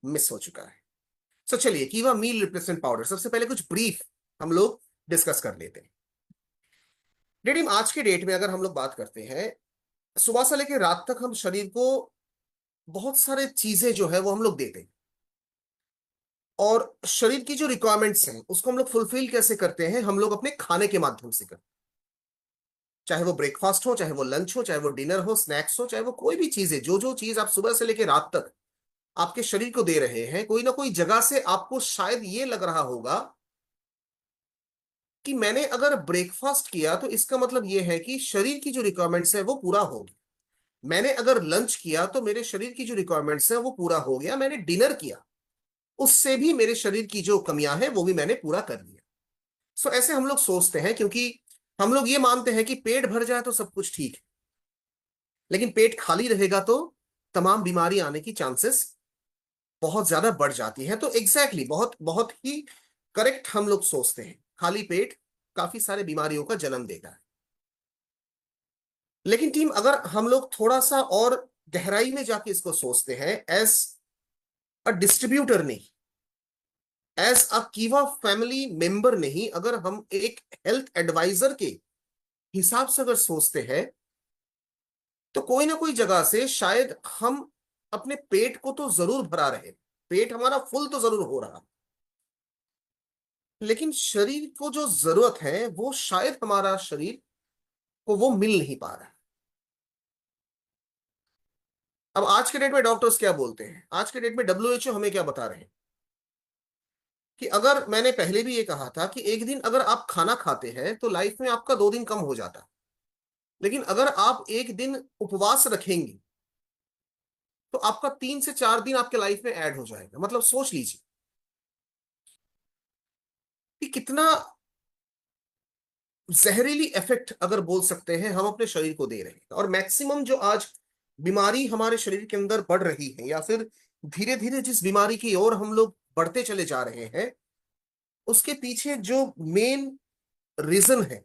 Miss हो चुका है। सो चलिए, कीवा मील रिप्लेसमेंट पाउडर, सबसे पहले कुछ ब्रीफ हम लोग डिस्कस कर लेते हैं। डेडिम, आज के डेट में अगर हम लोग बात करते हैं, सुबह से लेकर रात तक हम शरीर को बहुत सारे चीजें जो है वो हम लोग देते हैं, और शरीर की जो रिक्वायरमेंट्स हैं उसको हम लोग फुलफिल कैसे करते हैं? हम लोग अपने खाने के माध्यम से करते हैं। चाहे वो ब्रेकफास्ट हो, चाहे वो लंच हो, चाहे वो डिनर हो, स्नैक्स हो, चाहे वो कोई भी चीज है, जो जो चीज आप सुबह से लेकर रात तक आपके शरीर को दे रहे हैं, कोई ना कोई जगह से आपको शायद ये लग रहा होगा कि मैंने अगर ब्रेकफास्ट किया तो इसका मतलब ये है कि शरीर की जो रिक्वायरमेंट्स है वो पूरा हो गया। मैंने अगर लंच किया तो मेरे शरीर की जो रिक्वायरमेंट्स है वो पूरा हो गया। मैंने डिनर किया, उससे भी मेरे शरीर की जो कमियां हैं वो भी मैंने पूरा कर लिया। सो ऐसे हम लोग सोचते हैं, क्योंकि हम लोग ये मानते हैं कि पेट भर जाए तो सब कुछ ठीक है, लेकिन पेट खाली रहेगा तो तमाम बीमारी आने की चांसेस बहुत ज्यादा बढ़ जाती है। तो एग्जैक्टली बहुत बहुत ही करेक्ट हम लोग सोचते हैं, खाली पेट काफी सारे बीमारियों का जन्म देगा। लेकिन टीम, अगर हम लोग थोड़ा सा और गहराई में जाके इसको सोचते हैं, एज अ डिस्ट्रीब्यूटर नहीं, एज अ कीवा फैमिली मेंबर नहीं, अगर हम एक हेल्थ एडवाइजर के हिसाब से अगर सोचते हैं, तो कोई ना कोई जगह से शायद हम अपने पेट को तो जरूर भरा रहे, पेट हमारा फुल तो जरूर हो रहा, लेकिन शरीर को जो जरूरत है वो शायद हमारा शरीर को वो मिल नहीं पा रहा है। अब आज के डेट में डॉक्टर्स क्या बोलते हैं, आज के डेट में डब्ल्यूएचओ हमें क्या बता रहे हैं कि अगर, मैंने पहले भी ये कहा था कि एक दिन अगर आप खाना खाते हैं तो लाइफ में आपका 2 दिन कम हो जाता है, लेकिन अगर आप एक दिन उपवास रखेंगे तो आपका 3 से 4 दिन आपके लाइफ में ऐड हो जाएगा। मतलब सोच लीजिए कि कितना जहरीली इफेक्ट, अगर बोल सकते हैं, हम अपने शरीर को दे रहे हैं। और मैक्सिमम जो आज बीमारी हमारे शरीर के अंदर बढ़ रही है, या फिर धीरे धीरे जिस बीमारी की ओर हम लोग बढ़ते चले जा रहे हैं, उसके पीछे जो मेन रीजन है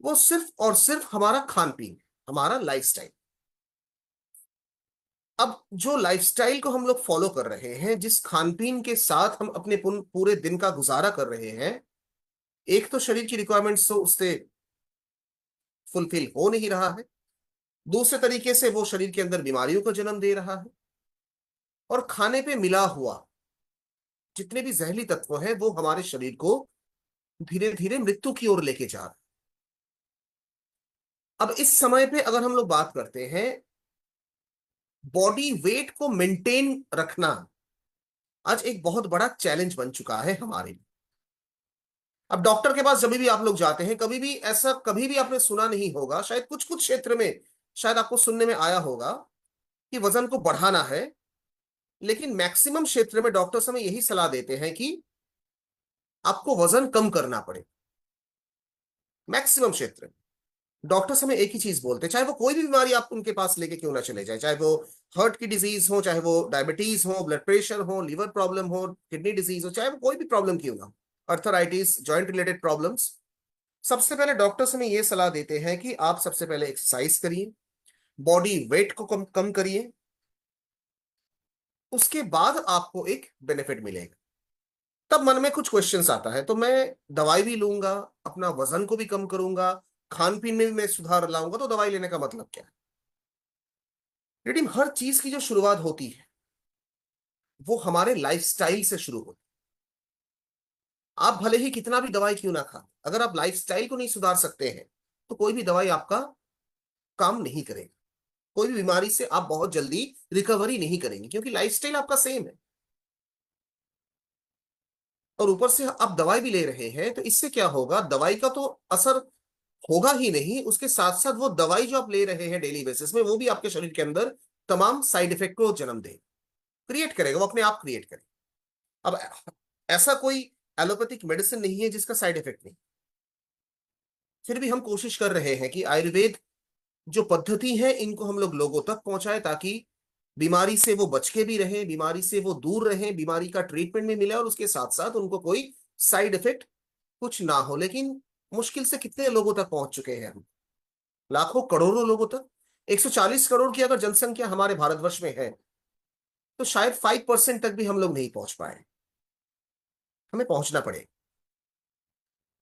वो सिर्फ और सिर्फ हमारा खान पीन, हमारा लाइफस्टाइल। अब जो लाइफस्टाइल को हम लोग फॉलो कर रहे हैं, जिस खान पीन के साथ हम अपने पूरे दिन का गुजारा कर रहे हैं, एक तो शरीर की रिक्वायरमेंट्स तो उससे फुलफिल हो नहीं रहा है, दूसरे तरीके से वो शरीर के अंदर बीमारियों को जन्म दे रहा है, और खाने पे मिला हुआ जितने भी जहरीली तत्व हैं वो हमारे शरीर को धीरे धीरे मृत्यु की ओर लेके जा रहा है। अब इस समय पे अगर हम लोग बात करते हैं, बॉडी वेट को मेंटेन रखना आज एक बहुत बड़ा चैलेंज बन चुका है हमारे लिए। अब डॉक्टर के पास जब भी आप लोग जाते हैं, कभी भी ऐसा कभी भी आपने सुना नहीं होगा, शायद कुछ कुछ क्षेत्र में शायद आपको सुनने में आया होगा कि वजन को बढ़ाना है, लेकिन मैक्सिमम क्षेत्र में डॉक्टर्स हमें यही सलाह देते हैं कि आपको वजन कम करना पड़े। मैक्सिमम क्षेत्र में डॉक्टर्स हमें एक ही चीज बोलते हैं, चाहे वो कोई भी बीमारी आप उनके पास लेके क्यों ना चले जाए, चाहे वो हार्ट की डिजीज हो, चाहे वो डायबिटीज हो, ब्लड प्रेशर हो, लिवर प्रॉब्लम हो, किडनी डिजीज हो, चाहे वो कोई भी प्रॉब्लम क्यों ना हो, अर्थराइटिस, जॉइंट रिलेटेड प्रॉब्लम्स, सबसे पहले डॉक्टर्स हमें यह सलाह देते हैं कि आप सबसे पहले एक्सरसाइज करिए, बॉडी वेट को कम कम करिए, उसके बाद आपको एक बेनिफिट मिलेगा। तब मन में कुछ क्वेश्चंस आता है, तो मैं दवाई भी लूंगा, अपना वजन को भी कम करूंगा, खान पीन में भी मैं सुधार लाऊंगा, तो दवाई लेने का मतलब क्या है? लेकिन हर चीज की जो शुरुआत होती है वो हमारे लाइफस्टाइल से शुरू होती है। आप भले ही कितना भी दवाई क्यों ना खा, अगर आप लाइफस्टाइल को नहीं सुधार सकते हैं तो कोई भी दवाई आपका काम नहीं करेगा, कोई भी बीमारी से आप बहुत जल्दी रिकवरी नहीं करेंगे, क्योंकि लाइफस्टाइल आपका सेम है। और ऊपर से आप दवाई भी ले रहे हैं, तो इससे क्या होगा, दवाई का तो असर होगा ही नहीं, उसके साथ साथ वो दवाई जो आप ले रहे हैं डेली बेसिस में, वो भी आपके शरीर के अंदर तमाम साइड इफेक्ट को जन्म दे, क्रिएट करेगा, वो अपने आप क्रिएट करेगा। अब ऐसा कोई एलोपैथिक मेडिसिन नहीं है जिसका साइड इफेक्ट नहीं, फिर भी हम कोशिश कर रहे हैं कि आयुर्वेद जो पद्धति है इनको हम लोग लोगों तक पहुंचाए, ताकि बीमारी से वो बच के भी रहे, बीमारी से वो दूर रहे, बीमारी का ट्रीटमेंट भी मिले, और उसके साथ साथ उनको कोई साइड इफेक्ट कुछ ना हो। लेकिन मुश्किल से कितने लोगों तक पहुंच चुके हैं हम? लाखों करोड़ों लोगों तक। 140 करोड़ की अगर जनसंख्या हमारे भारतवर्ष में है, तो शायद 5% तक भी हम लोग नहीं पहुंच पाए। हमें पहुंचना पड़ेगा,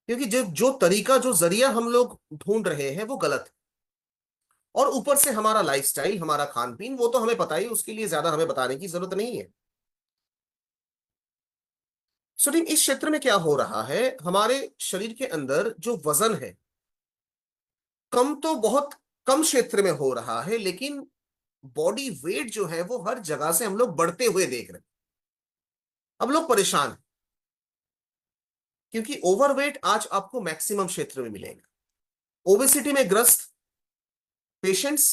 क्योंकि जो जो तरीका, जो जरिया हम लोग ढूंढ रहे हैं वो गलत है। और ऊपर से हमारा लाइफस्टाइल, हमारा खान पीन, वो तो हमें पता ही, उसके लिए ज्यादा हमें बताने की जरूरत नहीं है। सो टीम, इस क्षेत्र में क्या हो रहा है, हमारे शरीर के अंदर जो वजन है, कम तो बहुत कम क्षेत्र में हो रहा है, लेकिन बॉडी वेट जो है वो हर जगह से हम लोग बढ़ते हुए देख रहे हैं। अब लोग परेशान हैं, क्योंकि ओवरवेट आज आपको मैक्सिमम क्षेत्र में मिलेगा। ओबेसिटी में ग्रस्त पेशेंट्स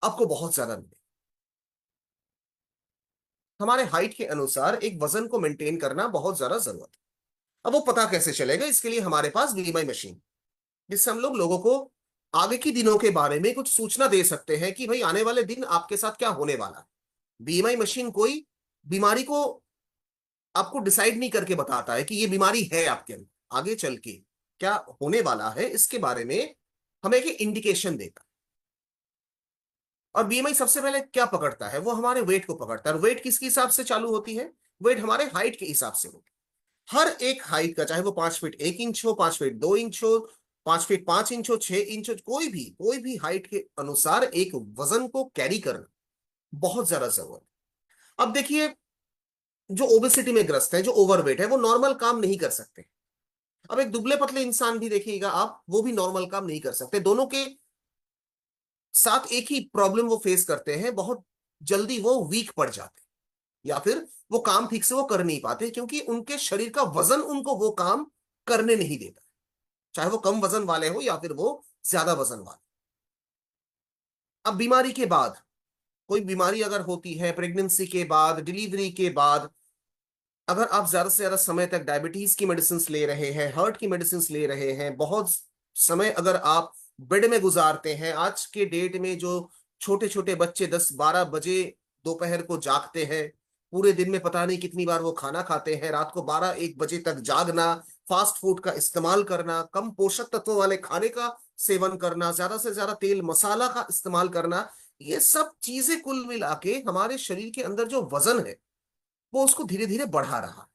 आपको बहुत ज्यादा मिलेंगे। हमारे हाइट के अनुसार एक वजन को मेंटेन करना बहुत ज्यादा जरूरत है। अब वो पता कैसे चलेगा, इसके लिए हमारे पास बीएमआई मशीन, जिससे हम लोग लोगों को आगे की दिनों के बारे में कुछ सूचना दे सकते हैं कि भाई आने वाले दिन आपके साथ क्या होने वाला है। बीएमआई मशीन कोई बीमारी को आपको डिसाइड नहीं करके बताता है कि ये बीमारी है आपके अंदर, आगे चल के क्या होने वाला है इसके बारे में हमें एक इंडिकेशन देता है। और बीएमआई सबसे पहले क्या पकड़ता है, वो हमारे वेट को पकड़ता है। और वेट किसके हिसाब से चालू होती है, वेट हमारे हाइट के हिसाब से होती है। हर एक हाइट का, चाहे वो 5 फीट 1 इंच हो, 5 फीट 2 इंच हो, 5 फीट 5 इंच हो, 6 इंच हो, कोई भी हाइट के अनुसार एक वजन को कैरी करना बहुत ज्यादा जरूरत है। अब देखिए, जो ओबेसिटी में ग्रस्त है, जो ओवरवेट है, वो नॉर्मल काम नहीं कर सकते। अब एक दुबले पतले इंसान भी देखिएगा आप, वो भी नॉर्मल काम नहीं कर सकते। दोनों के साथ एक ही प्रॉब्लम वो फेस करते हैं, बहुत जल्दी वो वीक पड़ जाते हैं, या फिर वो काम ठीक से वो कर नहीं पाते, क्योंकि उनके शरीर का वजन उनको वो काम करने नहीं देता, चाहे वो कम वजन वाले हो या फिर वो ज्यादा वजन वाले। अब बीमारी के बाद, कोई बीमारी अगर होती है प्रेगनेंसी के बाद, डिलीवरी के बाद, अगर आप ज्यादा से ज्यादा समय तक डायबिटीज की मेडिसिन ले रहे हैं, हार्ट की मेडिसिन ले रहे हैं, बहुत समय अगर आप बेड में गुजारते हैं, आज के डेट में जो छोटे छोटे बच्चे 10-12 बजे दोपहर को जागते हैं, पूरे दिन में पता नहीं कितनी बार वो खाना खाते हैं, रात को 12-1 बजे तक जागना, फास्ट फूड का इस्तेमाल करना, कम पोषक तत्वों वाले खाने का सेवन करना, ज्यादा से ज्यादा तेल मसाला का इस्तेमाल करना, ये सब चीजें कुल मिला के हमारे शरीर के अंदर जो वजन है वो उसको धीरे धीरे बढ़ा रहा है।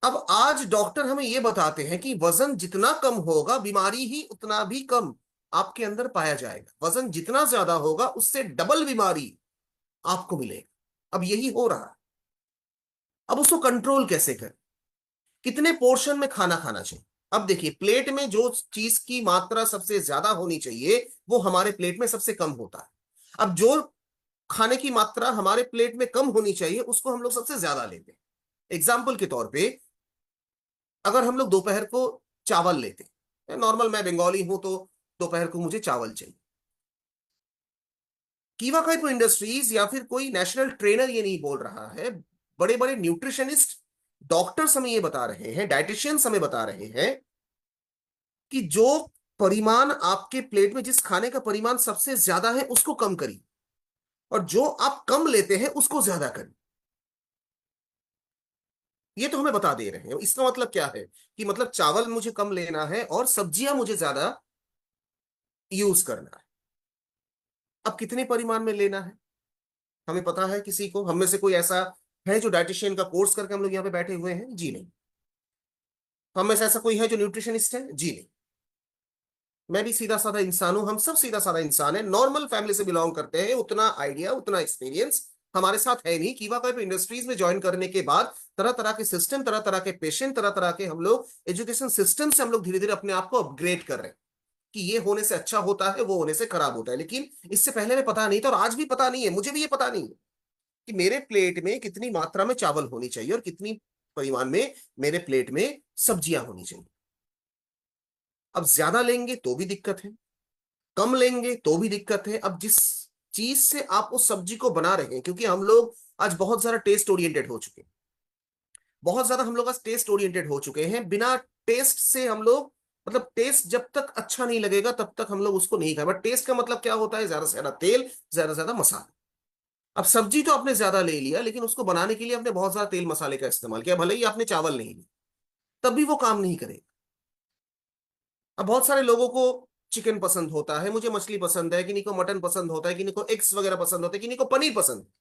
अब आज डॉक्टर हमें यह बताते हैं कि वजन जितना कम होगा, बीमारी ही उतना भी कम आपके अंदर पाया जाएगा। वजन जितना ज्यादा होगा, उससे डबल बीमारी आपको मिलेगा। अब यही हो रहा है। अब उसको कंट्रोल कैसे करें, कितने पोर्शन में खाना खाना चाहिए। अब देखिए, प्लेट में जो चीज की मात्रा सबसे ज्यादा होनी चाहिए, वो हमारे प्लेट में सबसे कम होता है। अब जो खाने की मात्रा हमारे प्लेट में कम होनी चाहिए, उसको हम लोग सबसे ज्यादा लेते हैं। एग्जाम्पल के तौर पे, अगर हम लोग दोपहर को चावल लेते हैं, नॉर्मल मैं बंगाली हूं तो दोपहर को मुझे चावल चाहिए। कीवा काइपो इंडस्ट्रीज या फिर कोई नेशनल ट्रेनर ये नहीं बोल रहा है, बड़े बड़े न्यूट्रिशनिस्ट, डॉक्टर्स हमें ये बता रहे हैं, डाइटिशियंस हमें बता रहे हैं कि जो परिमाण आपके प्लेट में, जिस खाने का परिमाण सबसे ज्यादा है उसको कम करिए, और जो आप कम लेते हैं उसको ज्यादा करिए। ये तो हमें बता दे रहे हैं। इसका मतलब क्या है, कि मतलब चावल मुझे कम लेना है और सब्जियां मुझे ज्यादा यूज करना है। अब कितने परिमाण में लेना है हमें पता है? किसी को हम में से कोई ऐसा है जो डाइटिशियन का कोर्स करके हम लोग यहाँ पे बैठे हुए हैं? जी नहीं। हम में से ऐसा कोई है जो न्यूट्रिशनिस्ट है? जी नहीं। मैं भी सीधा साधा इंसान हूं, हम सब सीधा साधा इंसान है, नॉर्मल फैमिली से बिलोंग करते हैं। उतना आइडिया, उतना एक्सपीरियंस हमारे साथ है नहीं। कीवा काइप इंडस्ट्रीज में ज्वाइन करने के बाद तरह तरह के सिस्टम, तरह तरह के पेशेंट, तरह तरह के हम लोग एजुकेशन सिस्टम से हम लोग धीरे धीरे अपने आप को अपग्रेड कर रहे हैं, कि ये होने से अच्छा होता है, वो होने से खराब होता है। लेकिन इससे पहले में पता नहीं था, और आज भी पता नहीं है, मुझे भी ये पता नहीं है कि मेरे प्लेट में कितनी मात्रा में चावल होनी चाहिए और कितनी परिमाण में मेरे प्लेट में सब्जियां होनी चाहिए। अब ज्यादा लेंगे तो भी दिक्कत है, कम लेंगे तो भी दिक्कत है। अब जिस चीज से आप उस सब्जी को बना रहे हैं, क्योंकि हम लोग आज बहुत ज्यादा टेस्ट ओरिएंटेड हो चुके हैं, बहुत ज्यादा हम लोग आज टेस्ट ओरिएंटेड हो चुके हैं। बिना टेस्ट से हम लोग, मतलब टेस्ट जब तक अच्छा नहीं लगेगा तब तक हम लोग उसको नहीं खाए। बट टेस्ट का मतलब क्या होता है? ज्यादा से ज्यादा तेल, ज्यादा से ज्यादा मसाला। अब सब्जी तो आपने ज्यादा ले लिया, लेकिन उसको बनाने के लिए आपने बहुत ज्यादा तेल मसाले का इस्तेमाल किया, भले ही आपने चावल नहीं लिया, तब भी वो काम नहीं करेगा। अब बहुत सारे लोगों को चिकन पसंद होता है, मुझे मछली पसंद है, किन्हीं को मटन पसंद होता है, किन्हीं को एग्स वगैरह पसंद होता है, किन्हीं को पनीर पसंद है।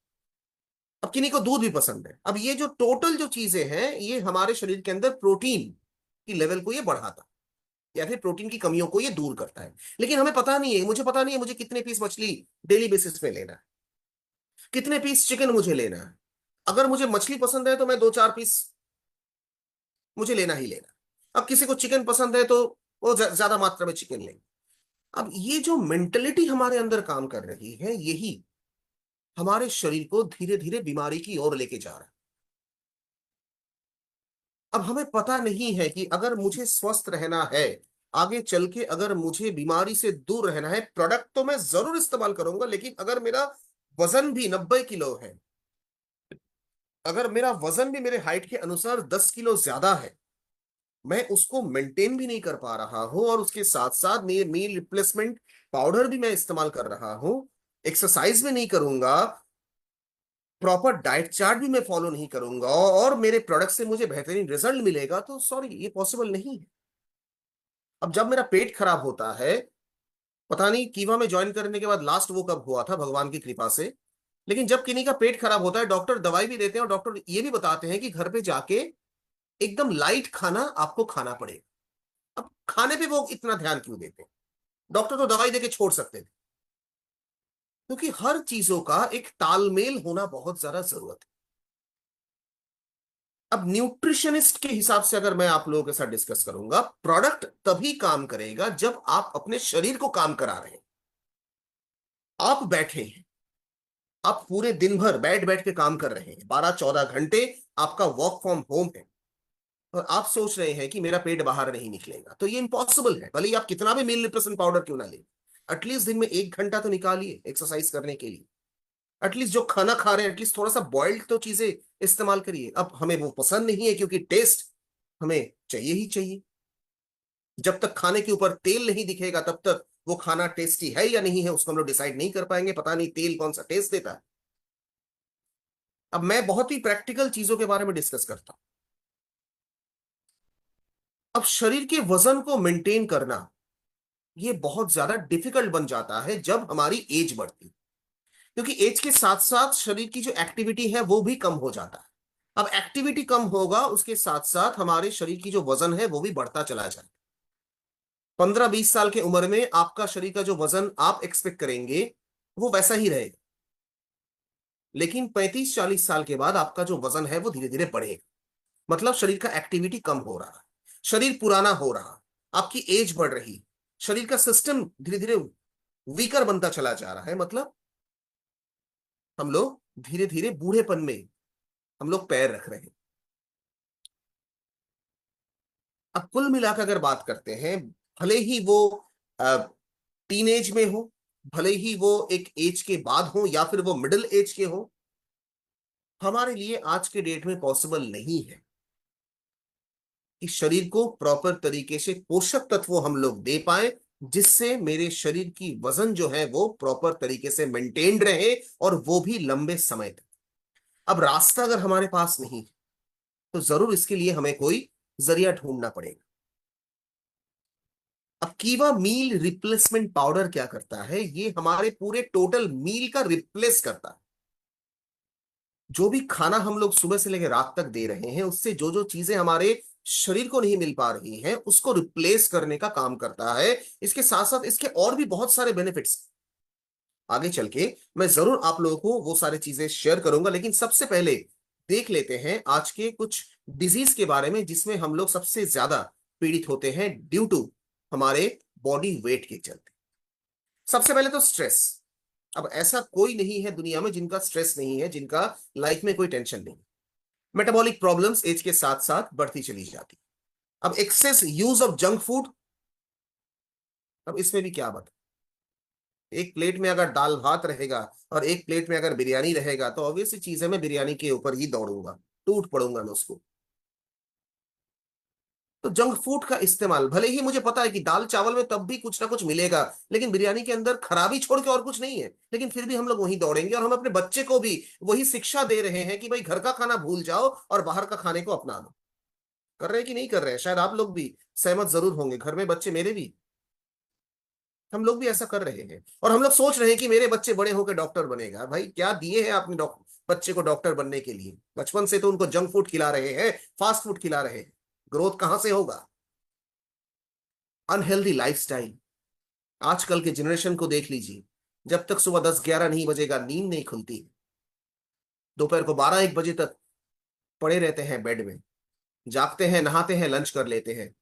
अब किन्हीं को दूध भी पसंद है। अब ये जो टोटल जो चीजें हैं, ये हमारे शरीर के अंदर प्रोटीन की लेवल को ये बढ़ाता है, या फिर प्रोटीन की कमियों को ये दूर करता है। लेकिन हमें पता नहीं है, मुझे पता नहीं है मुझे कितने पीस मछली डेली बेसिस पे लेना है, कितने पीस चिकन मुझे लेना है। अगर मुझे मछली पसंद है तो मैं 2-4 पीस मुझे लेना ही लेना है। अब किसी को चिकन पसंद है तो वो ज्यादा मात्रा में चिकन लेंगे। अब ये जो मेंटलिटी हमारे अंदर काम कर रही है, यही हमारे शरीर को धीरे धीरे बीमारी की ओर लेके जा रहा है। अब हमें पता नहीं है कि अगर मुझे स्वस्थ रहना है, आगे चल के अगर मुझे बीमारी से दूर रहना है, प्रोडक्ट तो मैं जरूर इस्तेमाल करूंगा, लेकिन अगर मेरा वजन भी 90 किलो है, अगर मेरा वजन भी मेरे हाइट के अनुसार 10 किलो ज्यादा है, मैं उसको मेंटेन भी नहीं कर पा रहा हूं, और उसके साथ साथ मील रिप्लेसमेंट पाउडर भी मैं इस्तेमाल कर रहा हूं, एक्सरसाइज भी नहीं करूंगा, प्रॉपर डाइट चार्ट भी मैं फॉलो नहीं करूंगा, और मेरे प्रोडक्ट से मुझे बेहतरीन रिजल्ट मिलेगा, तो सॉरी, ये पॉसिबल नहीं है। अब जब मेरा पेट खराब होता है, पता नहीं कीवा में ज्वाइन करने के बाद लास्ट वो कब हुआ था, भगवान की कृपा से, लेकिन जब किन्हीं का पेट खराब होता है, डॉक्टर दवाई भी देते हैं, और डॉक्टर ये भी बताते हैं कि घर पे जाके एकदम लाइट खाना आपको खाना पड़ेगा। अब खाने पे वो इतना ध्यान क्यों देते हैं? डॉक्टर तो दवाई देके छोड़ सकते थे। क्योंकि हर चीजों का एक तालमेल होना बहुत ज्यादा जरूरत है। अब न्यूट्रिशनिस्ट के हिसाब से अगर मैं आप लोगों के साथ डिस्कस करूंगा, प्रोडक्ट तभी काम करेगा जब आप अपने शरीर को काम करा रहे हैं। आप बैठे हैं, आप पूरे दिन भर बैठ बैठ के काम कर रहे हैं, 12-14 घंटे आपका वर्क फ्रॉम होम है, और आप सोच रहे हैं कि मेरा पेट बाहर नहीं निकलेगा, तो ये इम्पॉसिबल है। भले ही आप कितना भी मील न्यूट्रिशन पाउडर क्यों ना लें, एटलीस्ट दिन में 1 घंटा तो निकालिए एक्सरसाइज करने के लिए। एटलीस्ट जो खाना खा रहे हैं, एटलीस्ट थोड़ा सा बॉइल्ड तो चीजें इस्तेमाल करिए। अब हमें वो पसंद नहीं है, क्योंकि टेस्ट हमें चाहिए ही चाहिए। जब तक खाने के ऊपर तेल नहीं दिखेगा, तब तक वो खाना टेस्टी है या नहीं है उसको हम लोग डिसाइड नहीं कर पाएंगे। पता नहीं तेल कौन सा टेस्ट देता है। अब मैं बहुत ही प्रैक्टिकल चीजों के बारे में डिस्कस करता हूं। अब शरीर के वजन को मेंटेन करना ये बहुत ज्यादा डिफिकल्ट बन जाता है जब हमारी एज बढ़ती है, क्योंकि एज के साथ साथ शरीर की जो एक्टिविटी है वो भी कम हो जाता है। अब एक्टिविटी कम होगा, उसके साथ साथ हमारे शरीर की जो वजन है वो भी बढ़ता चला जाए। 15-20 साल की उम्र में आपका शरीर का जो वजन आप एक्सपेक्ट करेंगे वो वैसा ही रहेगा, लेकिन 35-40 साल के बाद आपका जो वजन है वो धीरे धीरे बढ़ेगा। मतलब शरीर का एक्टिविटी कम हो रहा, शरीर पुराना हो रहा, आपकी एज बढ़ रही, शरीर का सिस्टम धीरे धीरे वीकर बनता चला जा रहा है। मतलब हम लोग धीरे धीरे बूढ़ेपन में हम लोग पैर रख रहे हैं। अब कुल मिलाकर अगर बात करते हैं, भले ही वो टीनेज में हो, भले ही वो एक एज के बाद हो, या फिर वो मिडिल एज के हो, हमारे लिए आज के डेट में पॉसिबल नहीं है कि शरीर को प्रॉपर तरीके से पोषक तत्व हम लोग दे पाए, जिससे मेरे शरीर की वजन जो है वो प्रॉपर तरीके से मेंटेन्ड रहे, और वो भी लंबे समय तक। अब रास्ता अगर हमारे पास नहीं है, तो जरूर इसके लिए हमें कोई जरिया ढूंढना पड़ेगा। अब कीवा मील रिप्लेसमेंट पाउडर क्या करता है, ये हमारे पूरे टोटल मील का रिप्लेस करता है। जो भी खाना हम लोग सुबह से लेकर रात तक दे रहे हैं, उससे जो जो चीजें हमारे शरीर को नहीं मिल पा रही हैं, उसको रिप्लेस करने का काम करता है। इसके साथ साथ इसके और भी बहुत सारे बेनिफिट्स आगे चल के मैं जरूर आप लोगों को वो सारी चीजें शेयर करूंगा, लेकिन सबसे पहले देख लेते हैं आज के कुछ डिजीज के बारे में, जिसमें हम लोग सबसे ज्यादा पीड़ित होते हैं ड्यू टू हमारे बॉडी वेट के चलते। सबसे पहले तो स्ट्रेस। अब ऐसा कोई नहीं है दुनिया में जिनका स्ट्रेस नहीं है, जिनका लाइफ में कोई टेंशन नहीं। मेटाबॉलिक प्रॉब्लम्स एज के साथ साथ बढ़ती चली जाती। अब excess use of junk food, अब इसमें भी क्या बता। एक प्लेट में अगर दाल भात रहेगा और एक प्लेट में अगर बिरयानी रहेगा, तो ऑब्वियसली चीज है मैं बिरयानी के ऊपर ही दौड़ूंगा, टूट पड़ूंगा मैं उसको। तो जंक फूड का इस्तेमाल, भले ही मुझे पता है कि दाल चावल में तब भी कुछ ना कुछ मिलेगा, लेकिन बिरयानी के अंदर खराबी छोड़ के और कुछ नहीं है, लेकिन फिर भी हम लोग वहीं दौड़ेंगे, और हम अपने बच्चे को भी वही शिक्षा दे रहे हैं कि भाई घर का खाना भूल जाओ और बाहर का खाने को अपना लो। कर रहे हैं कि नहीं कर रहे हैं? शायद आप लोग भी सहमत जरूर होंगे, घर में बच्चे मेरे भी, हम लोग भी ऐसा कर रहे हैं, और हम लोग सोच रहे हैं कि मेरे बच्चे बड़े होकर डॉक्टर बनेगा। भाई क्या दिए हैं आपने डॉक्टर बच्चे को डॉक्टर बनने के लिए, बचपन से तो उनको जंक फूड खिला रहे हैं, फास्ट फूड खिला रहे हैं, ग्रोथ कहां से होगा? Unhealthy lifestyle. आजकल के जनरेशन को देख लीजिए, जब तक सुबह 10-11 नहीं बजेगा नींद नहीं खुलती, दोपहर को 12-1 बजे तक पड़े रहते हैं बेड में, जागते हैं, नहाते हैं, लंच कर लेते हैं,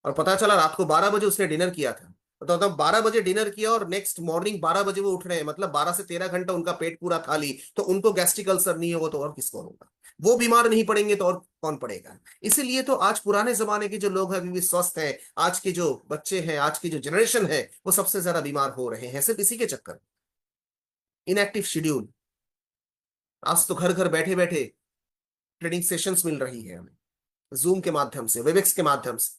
और पता चला रात को 12 बजे उसने डिनर किया था। तो तब 12 बजे डिनर किया और नेक्स्ट मॉर्निंग 12 बजे वो उठ रहे हैं, मतलब 12 से 13 घंटा उनका पेट पूरा खाली, तो उनको गैस्ट्रिक अल्सर नहीं होगा तो और किसको होगा? वो बीमार नहीं पड़ेंगे तो और कौन पड़ेगा? इसीलिए तो आज पुराने जमाने के जो लोग हैं अभी भी स्वस्थ हैं, आज के जो बच्चे हैं, आज की जो जनरेशन है, वो सबसे ज्यादा बीमार हो रहे हैं सिर्फ इसी के चक्कर। Inactive schedule. आज तो घर घर बैठे बैठे ट्रेनिंग सेशंस मिल रही है हमें, जूम के माध्यम से, वेबएक्स के माध्यम से।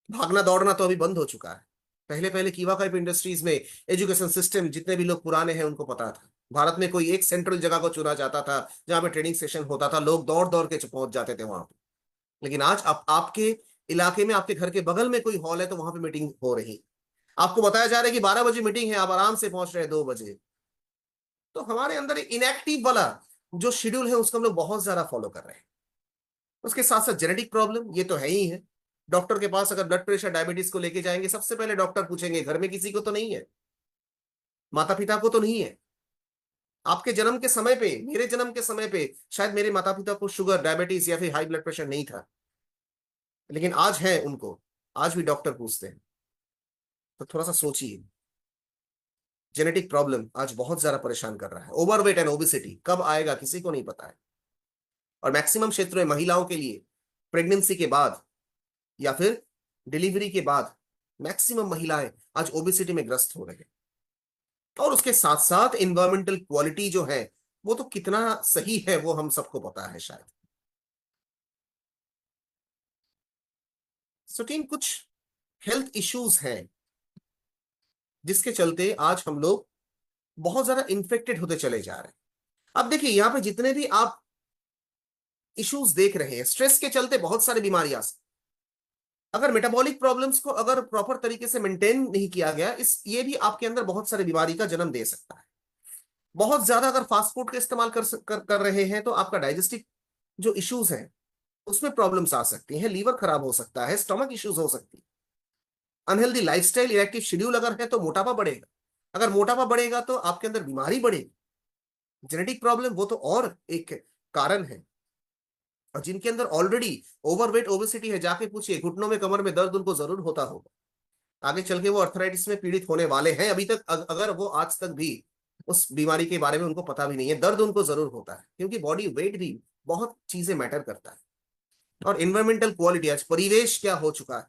भागना दौड़ना तो अभी बंद हो चुका है। पहले पहले कीवा काइप इंडस्ट्रीज में एजुकेशन सिस्टम, जितने भी लोग पुराने हैं उनको पता था, भारत में कोई एक सेंट्रल जगह को चुना जाता था जहां पे ट्रेनिंग सेशन होता था, लोग दौड़ दौड़ के पहुंच जाते थे वहां पे। लेकिन आज आपके इलाके में, आपके घर के बगल में कोई हॉल है तो वहां पे मीटिंग हो रही, आपको बताया जा रहा है कि 12 बजे मीटिंग है, आप आराम से पहुंच रहे हैं 2 बजे। तो हमारे अंदर इनएक्टिव वाला जो शेड्यूल है उसको हम लोग बहुत ज्यादा फॉलो कर रहे हैं। उसके साथ साथ जेनेटिक प्रॉब्लम, ये तो है ही है। डॉक्टर के पास अगर ब्लड प्रेशर डायबिटीज को लेके जाएंगे, सबसे पहले डॉक्टर पूछेंगे घर में किसी को तो नहीं है, माता पिता को तो नहीं है? आपके जन्म के समय पे, मेरे जन्म के समय पे शायद मेरे माता पिता को शुगर, डायबिटीज या फिर हाई ब्लड प्रेशर नहीं था, लेकिन आज है उनको, आज भी डॉक्टर पूछते हैं। तो थोड़ा सा सोचिए, जेनेटिक प्रॉब्लम आज बहुत ज्यादा परेशान कर रहा है। ओवरवेट एंड ओबिसिटी कब आएगा किसी को नहीं पता है, और मैक्सिमम क्षेत्रों में महिलाओं के लिए प्रेगनेंसी के बाद या फिर डिलीवरी के बाद मैक्सिमम महिलाएं आज ओबेसिटी में ग्रस्त हो रहे हैं। और उसके साथ साथ इन्वायरमेंटल क्वालिटी जो है वो तो कितना सही है वो हम सबको पता है शायद। सो टीम, कुछ हेल्थ इश्यूज हैं जिसके चलते आज हम लोग बहुत ज्यादा इन्फेक्टेड होते चले जा रहे हैं। अब देखिए, यहाँ पे जितने भी आप इश्यूज देख रहे हैं, स्ट्रेस के चलते बहुत सारी बीमारियां, अगर मेटाबॉलिक प्रॉब्लम्स को अगर प्रॉपर तरीके से मेंटेन नहीं किया गया, इस ये भी आपके अंदर बहुत सारी बीमारी का जन्म दे सकता है। बहुत ज्यादा अगर फास्ट फूड का इस्तेमाल कर रहे हैं तो आपका डाइजेस्टिव जो इश्यूज हैं उसमें प्रॉब्लम्स आ सकती हैं, लीवर खराब हो सकता है, स्टमक इश्यूज हो सकती है। अनहेल्दी लाइफस्टाइल, इनएक्टिव शेड्यूल अगर है तो मोटापा बढ़ेगा, अगर मोटापा बढ़ेगा तो आपके अंदर बीमारी बढ़ेगी। जेनेटिक प्रॉब्लम वो तो और एक कारण है। और जिनके अंदर ऑलरेडी ओवरवेट ओबेसिटी है, जाके पूछिए, घुटनों में, कमर में दर्द उनको जरूर होता होगा, आगे चल के वो अर्थराइटिस में पीड़ित होने वाले हैं। अभी तक अगर वो आज तक भी उस बीमारी के बारे में उनको पता भी नहीं है, दर्द उनको जरूर होता है, क्योंकि बॉडी वेट भी बहुत चीजें मैटर करता है। और इन्वायरमेंटल क्वालिटी, आज परिवेश क्या हो चुका है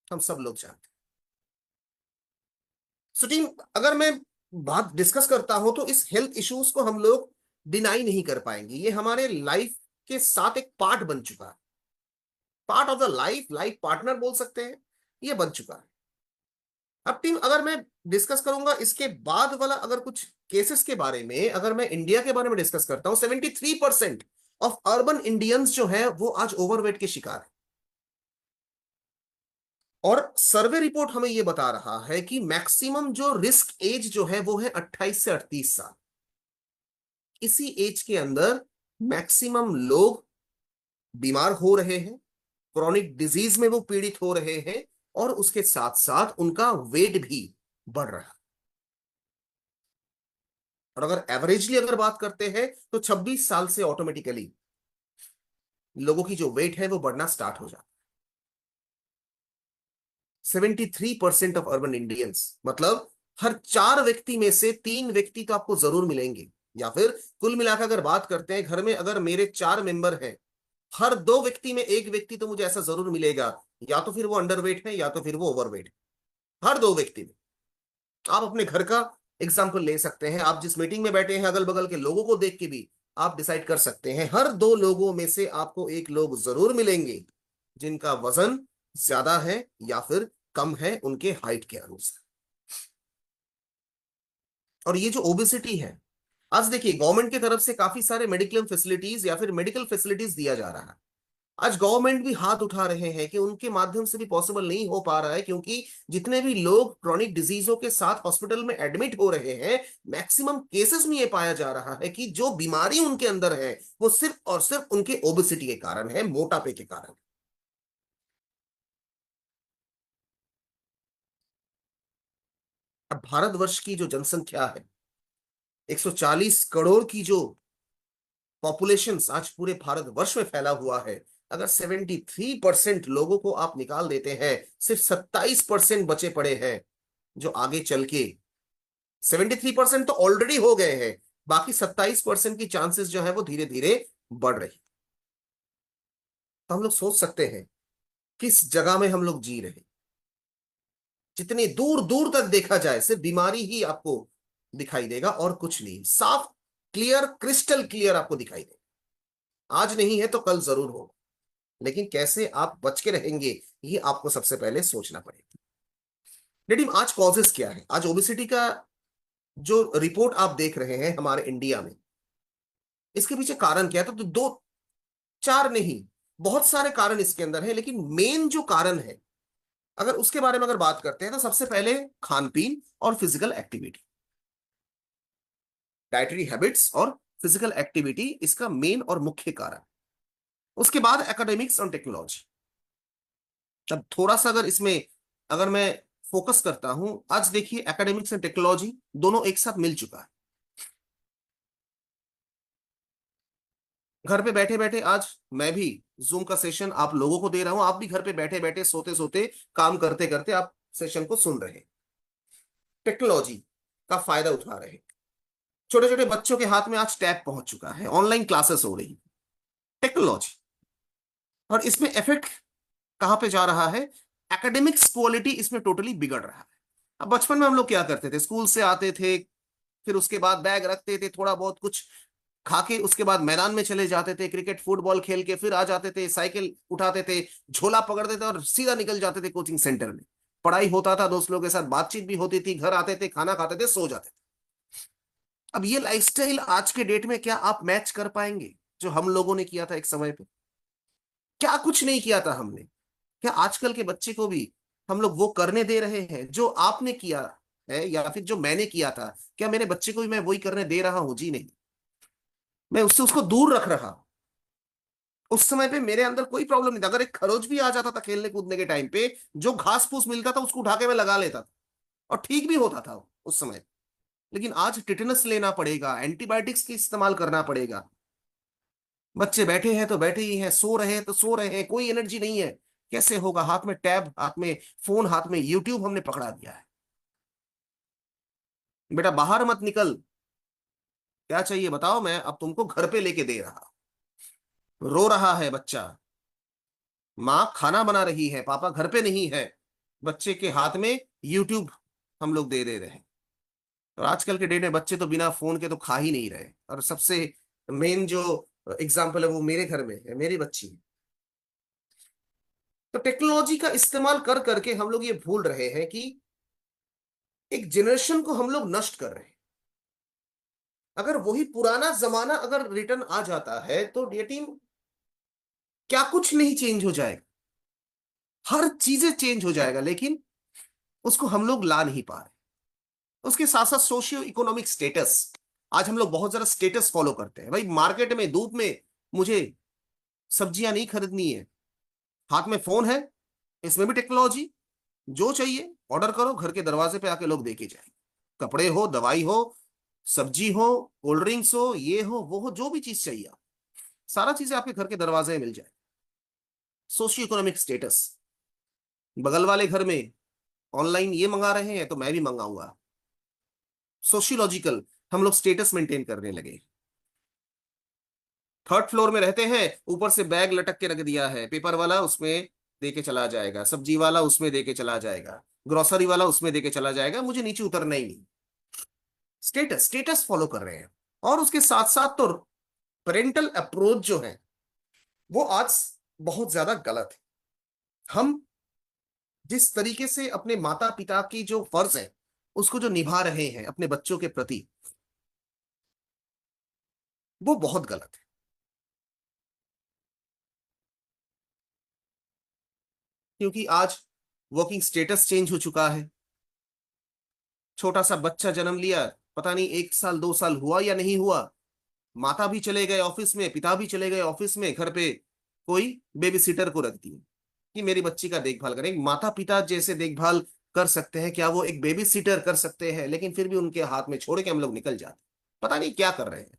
हम सब लोग जानते हैं। सो टीम, अगर मैं बात डिस्कस करता हूं तो इस हेल्थ इश्यूज को हम लोग डिनाई नहीं कर पाएंगे, ये हमारे लाइफ के साथ एक पार्ट बन चुका है, part of the life, life partner बोल सकते हैं, ये बन चुका है। अब टीम, अगर मैं डिस्कस करूंगा इसके बाद वाला अगर कुछ केसेस के बारे में, अगर मैं इंडिया के बारे में डिस्कस करता हूं, 73% ऑफ अर्बन इंडियंस जो है वो आज ओवरवेट के शिकार है। और सर्वे रिपोर्ट हमें यह बता रहा है कि मैक्सिमम जो रिस्क एज जो है वो है 28 से 38 साल। इसी एज के अंदर मैक्सिमम लोग बीमार हो रहे हैं, क्रॉनिक डिजीज में वो पीड़ित हो रहे हैं, और उसके साथ साथ उनका वेट भी बढ़ रहा है। और अगर एवरेजली अगर बात करते हैं तो 26 साल से ऑटोमेटिकली लोगों की जो वेट है वो बढ़ना स्टार्ट हो जाता है। 73% ऑफ अर्बन इंडियंस, मतलब हर 4 व्यक्ति में से 3 व्यक्ति तो आपको जरूर मिलेंगे, या फिर कुल मिलाकर अगर बात करते हैं, घर में अगर मेरे 4 मेंबर हैं, हर 2 व्यक्ति में 1 व्यक्ति तो मुझे ऐसा जरूर मिलेगा, या तो फिर वो अंडरवेट है या तो फिर वो ओवरवेट है, हर 2 व्यक्ति में। आप अपने घर का एग्जाम्पल ले सकते हैं, आप जिस मीटिंग में बैठे हैं अगल बगल के लोगों को देख के भी आप डिसाइड कर सकते हैं, हर 2 लोगों में से आपको 1 लोग जरूर मिलेंगे जिनका वजन ज्यादा है या फिर कम है उनके हाइट के अनुसार। और ये जो ओबेसिटी है, आज देखिए गवर्नमेंट की तरफ से काफी सारे मेडिकल फैसिलिटीज या फिर मेडिकल फैसिलिटीज दिया जा रहा है। आज गवर्नमेंट भी हाथ उठा रहे हैं कि उनके माध्यम से भी पॉसिबल नहीं हो पा रहा है, क्योंकि जितने भी लोग क्रॉनिक डिजीजों के साथ हॉस्पिटल में एडमिट हो रहे हैं, मैक्सिमम केसेस में ये पाया जा रहा है कि जो बीमारी उनके अंदर है वो सिर्फ और सिर्फ उनके ओबेसिटी के कारण है, मोटापे के कारण। अब भारतवर्ष की जो जनसंख्या है, 140 करोड़ की जो पॉपुलेशन आज पूरे भारतवर्ष में फैला हुआ है, अगर 73% लोगों को आप निकाल देते हैं, सिर्फ 27% बचे पड़े हैं जो आगे चल के, 73% तो ऑलरेडी हो गए हैं, बाकी 27% की चांसेस जो है वो धीरे धीरे बढ़ रही। तो हम लोग सोच सकते हैं किस जगह में हम लोग जी रहे हैं। जितनी दूर दूर तक देखा जाए सिर्फ बीमारी ही आपको दिखाई देगा और कुछ नहीं, साफ क्लियर क्रिस्टल क्लियर आपको दिखाई देगा। आज नहीं है तो कल जरूर होगा, लेकिन कैसे आप बच के रहेंगे ये आपको सबसे पहले सोचना पड़ेगा। लेकिन आज कॉजेस क्या है, आज ओबेसिटी का जो रिपोर्ट आप देख रहे हैं हमारे इंडिया में, इसके पीछे कारण क्या था? तो दो चार नहीं, बहुत सारे कारण इसके अंदर है, लेकिन मेन जो कारण है अगर उसके बारे में अगर बात करते हैं तो सबसे पहले खान पीन और फिजिकल एक्टिविटी, डाइटरी हैबिट्स और फिजिकल एक्टिविटी इसका मेन और मुख्य कारण। उसके बाद एकेडमिक्स और टेक्नोलॉजी। अब थोड़ा सा अगर इसमें अगर मैं फोकस करता हूं, आज देखिए एकेडमिक्स एंड टेक्नोलॉजी दोनों एक साथ मिल चुका है। घर पे बैठे बैठे आज मैं भी जूम का सेशन आप लोगों को दे रहा हूं, आप भी घर पे बैठे बैठे सोते सोते काम करते करते आप सेशन को सुन रहे हैं, टेक्नोलॉजी का फायदा उठा रहे हैं। छोटे छोटे बच्चों के हाथ में आज टैब पहुंच चुका है, ऑनलाइन क्लासेस हो रही, टेक्नोलॉजी। और इसमें इफेक्ट कहां पे जा रहा है? एकेडमिक्स क्वालिटी इसमें टोटली बिगड़ रहा है। अब बचपन में हम लोग क्या करते थे, स्कूल से आते थे, फिर उसके बाद बैग रखते थे, थोड़ा बहुत कुछ खा के उसके बाद मैदान में चले जाते थे, क्रिकेट फुटबॉल खेल के फिर आ जाते थे, साइकिल उठाते थे, झोला पकड़ते थे और सीधा निकल जाते थे कोचिंग सेंटर में। पढ़ाई होता था, दोस्त लोगों के साथ बातचीत भी होती थी, घर आते थे, खाना खाते थे, सो जाते थे। अब ये लाइफस्टाइल आज के डेट में क्या आप मैच कर पाएंगे जो हम लोगों ने किया था एक समय पे? क्या कुछ नहीं किया था हमने। क्या आजकल के बच्चे को भी हम लोग वो करने दे रहे हैं जो आपने किया है या फिर जो मैंने किया था? क्या मेरे बच्चे को भी मैं वही करने दे रहा हूं? जी नहीं, मैं उससे उसको दूर रख रहा हूं। उस समय पे मेरे अंदर कोई प्रॉब्लम नहीं था, अगर एक खरोच भी आ जाता था खेलने कूदने के टाइम पे, जो घास फूस मिलता था उसको उठा के मैं लगा लेता था और ठीक भी होता था उस समय। लेकिन आज टिटेनस लेना पड़ेगा, एंटीबायोटिक्स की इस्तेमाल करना पड़ेगा। बच्चे बैठे हैं तो बैठे ही हैं, सो रहे हैं तो सो रहे हैं, कोई एनर्जी नहीं है। कैसे होगा? हाथ में टैब, हाथ में फोन, हाथ में यूट्यूब हमने पकड़ा दिया है। बेटा बाहर मत निकल, क्या चाहिए बताओ, मैं अब तुमको घर पे लेके दे रहा। रो रहा है बच्चा, माँ खाना बना रही है, पापा घर पे नहीं है, बच्चे के हाथ में यूट्यूब हम लोग दे दे रहे हैं। और आजकल के डेट में बच्चे तो बिना फोन के तो खा ही नहीं रहे। और सबसे मेन जो एग्जाम्पल है वो मेरे घर में है, मेरी बच्ची है। तो टेक्नोलॉजी का इस्तेमाल कर करके हम लोग ये भूल रहे हैं कि एक जनरेशन को हम लोग नष्ट कर रहे हैं। अगर वही पुराना जमाना अगर रिटर्न आ जाता है तो ये टीम, क्या कुछ नहीं चेंज हो जाएगा, हर चीजें चेंज हो जाएगा, लेकिन उसको हम लोग ला नहीं पा रहे। उसके साथ साथ सोशियो इकोनॉमिक स्टेटस, आज हम लोग बहुत ज्यादा स्टेटस फॉलो करते हैं। भाई मार्केट में धूप में मुझे सब्जियां नहीं खरीदनी है, हाथ में फोन है, इसमें भी टेक्नोलॉजी, जो चाहिए ऑर्डर करो, घर के दरवाजे पे आके लोग देके जाए। कपड़े हो, दवाई हो, सब्जी हो, कोल्ड ड्रिंक्स हो, ये हो वो हो, जो भी चीज चाहिए आप, सारा चीजें आपके घर के दरवाजे में मिल जाए। सोशियो इकोनॉमिक स्टेटस, बगल वाले घर में ऑनलाइन ये मंगा रहे हैं तो मैं भी मंगाऊंगा। सोशियोलॉजिकल, हम लोग स्टेटस मेंटेन करने लगे। थर्ड फ्लोर में रहते हैं, ऊपर से बैग लटक के रख दिया है, पेपर वाला उसमें दे के चला जाएगा, सब्जी वाला उसमें दे के चला जाएगा, ग्रोसरी वाला उसमें दे के चला जाएगा, मुझे नीचे उतरना ही नहीं। स्टेटस स्टेटस फॉलो कर रहे हैं। और उसके साथ साथ तो पेरेंटल अप्रोच जो है वो आज बहुत ज्यादा गलत है। हम जिस तरीके से अपने माता पिता की जो फर्ज है उसको जो निभा रहे हैं अपने बच्चों के प्रति, वो बहुत गलत है। क्योंकि आज वर्किंग स्टेटस चेंज हो चुका है। छोटा सा बच्चा जन्म लिया, पता नहीं 1 साल 2 साल हुआ या नहीं हुआ, माता भी चले गए ऑफिस में, पिता भी चले गए ऑफिस में, घर पे कोई बेबी सिटर को रख दिया कि मेरी बच्ची का देखभाल करें। माता पिता जैसे देखभाल कर सकते हैं क्या वो एक बेबी सिटर कर सकते हैं? लेकिन फिर भी उनके हाथ में छोड़ के हम लोग निकल जाते, पता नहीं क्या कर रहे हैं।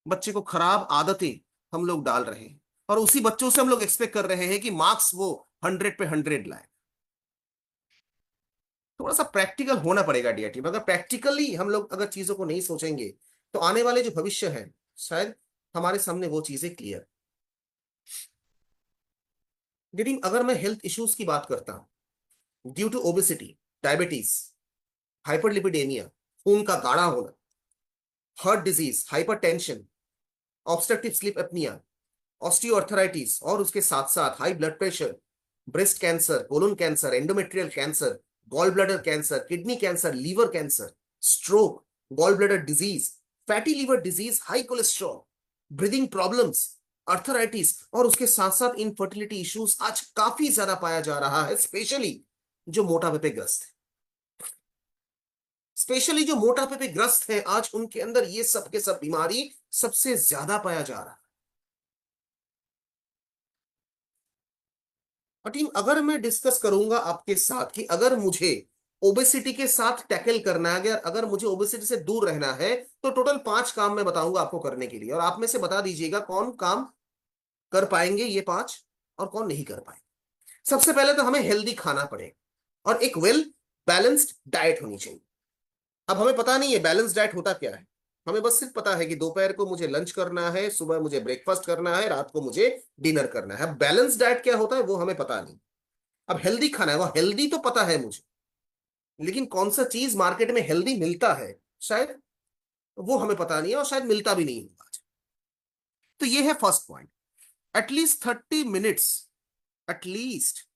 बच्चे को खराब आदतें हम लोग डाल रहे हैं, और उसी बच्चों से हम लोग एक्सपेक्ट कर रहे हैं कि मार्क्स वो 100 पे 100 लाए। थोड़ा सा प्रैक्टिकल होना पड़ेगा डियर टीम। अगर प्रैक्टिकली हम लोग अगर चीजों को नहीं सोचेंगे तो आने वाले जो भविष्य है, शायद हमारे सामने वो चीजें क्लियर। लेकिन अगर मैं हेल्थ इश्यूज की बात करता हूं, due to obesity, diabetes, hyperlipidaemia, खून का गाढ़ा होना, heart disease, hypertension, obstructive sleep apnoea, osteoarthritis, और उसके साथ साथ high blood pressure, breast cancer, colon cancer, endometrial cancer, gall bladder cancer, kidney cancer, liver cancer, stroke, gall bladder disease, fatty liver disease, high cholesterol, breathing problems, arthritis, और उसके साथ साथ infertility issues आज काफी ज्यादा पाया जा रहा है, स्पेशली जो मोटापे पे ग्रस्त है। स्पेशली जो मोटापे पे ग्रस्त है आज उनके अंदर ये सब के सब बीमारी सबसे ज्यादा पाया जा रहा है। और टीम, अगर मैं डिस्कस करूंगा आपके साथ कि अगर मुझे ओबेसिटी के साथ टैकल करना है, अगर मुझे ओबेसिटी से दूर रहना है, तो टोटल 5 काम मैं बताऊंगा आपको करने के लिए, और आप में से बता दीजिएगा कौन काम कर पाएंगे ये 5 और कौन नहीं कर पाएंगे। सबसे पहले तो हमें हेल्दी खाना पड़ेगा और एक वेल बैलेंस्ड डाइट होनी चाहिए। अब हमें पता नहीं है बैलेंस डाइट होता क्या है, हमें बस सिर्फ पता है कि दोपहर को मुझे लंच करना है, सुबह मुझे ब्रेकफास्ट करना है, रात को मुझे डिनर करना है। बैलेंस डाइट क्या होता है वो हमें पता नहीं। अब हेल्दी खाना है, वो हेल्दी तो पता है मुझे, लेकिन कौन सा चीज मार्केट में हेल्दी मिलता है शायद वो हमें पता नहीं है, और शायद मिलता भी नहीं होगा आज। तो ये है first point. At least 30 minutes, at least